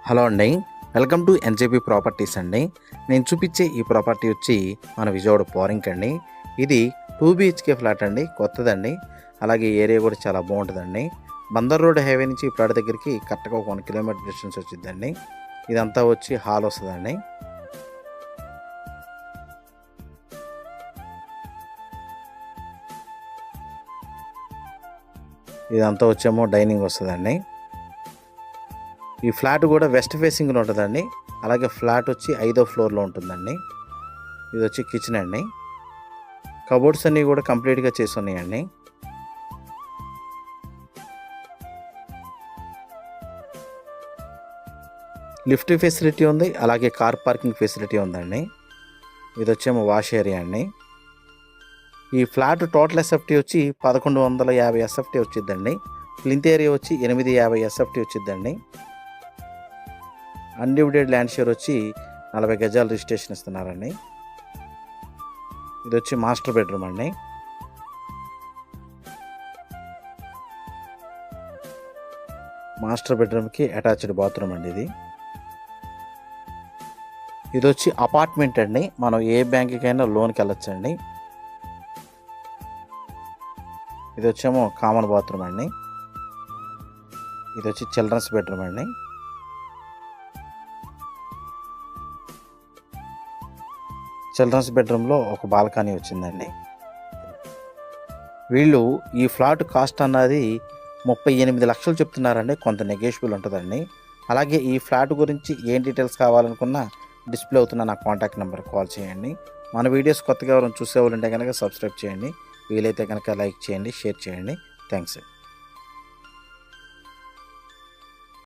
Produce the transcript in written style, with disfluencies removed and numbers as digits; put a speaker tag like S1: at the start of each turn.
S1: Hello అండి, welcome to NJP properties అండి. నేను చూపించే ఈ ప్రాపర్టీ వచ్చి మన విజయవాడ పోరింగ్ అండి. ఇది 2 BHK ఫ్లాట్ అండి, కొత్తదండి. అలాగే ఏరియా కూడా చాలా బాగుంటుందండి. బందర్ రోడ్ హైవే నుంచి ఈ ఫ్లాట్ దగ్గరికి కరెక్ట్గా ఒక 1 కిలోమీటర్ డిస్టెన్స్ వచ్చిందండి. ఇదంతా వచ్చి హాల్ వస్తుందండి. ఇదంతా వచ్చేమో డైనింగ్ వస్తుందండి. ఈ ఫ్లాట్ కూడా వెస్ట్ ఫేసింగ్లో ఉంటుందండి. అలాగే ఫ్లాట్ వచ్చి 5వ ఫ్లోర్లో ఉంటుందండి. ఇది వచ్చి కిచెన్ అండి. కబోర్డ్స్ అన్నీ కూడా కంప్లీట్గా చేసి ఉన్నాయండి. లిఫ్ట్ ఫెసిలిటీ ఉంది, అలాగే కార్ పార్కింగ్ ఫెసిలిటీ ఉందండి. ఇది వచ్చేమో వాష్ ఏరియా అండి. ఈ ఫ్లాట్ టోటల్ ఎస్ఎఫ్టీ వచ్చి 1150 ఎస్ఎఫ్టీ వచ్చిద్దండి. ప్లింత్ ఏరియా వచ్చి 850 ఎస్ఎఫ్టీ వచ్చిద్దండి. అన్డివిడెడ్ ల్యాండ్ షేర్ వచ్చి 40 గజాలు రిజిస్ట్రేషన్ ఇస్తున్నారండి. ఇది వచ్చి మాస్టర్ బెడ్రూమ్ అండి. మాస్టర్ బెడ్రూమ్కి అటాచ్డ్ బాత్రూమ్ అండి. ఇది వచ్చి అపార్ట్మెంట్ అండి. మనం ఏ బ్యాంకుకైనా లోన్కి వెళ్ళొచ్చండి. ఇది వచ్చేమో కామన్ బాత్రూమ్ అండి. ఇది వచ్చి చిల్డ్రన్స్ బెడ్రూమ్ అండి. చిల్డ్రన్స్ బెడ్రూమ్లో ఒక బాల్కనీ వచ్చిందండి. వీళ్ళు ఈ ఫ్లాట్ కాస్ట్ అన్నది 38 లక్షలు చెప్తున్నారండి. కొంత నెగోషియబుల్ ఉంటుందండి. అలాగే ఈ ఫ్లాట్ గురించి ఏం డీటెయిల్స్ కావాలనుకున్నా డిస్ప్లే అవుతున్న నా కాంటాక్ట్ నెంబర్కి కాల్ చేయండి. మన వీడియోస్ కొత్తగా ఎవరైనా చూసేవాళ్ళు ఉంటే కనుక సబ్స్క్రైబ్ చేయండి. వీలైతే కనుక లైక్ చేయండి, షేర్ చేయండి. థ్యాంక్స్.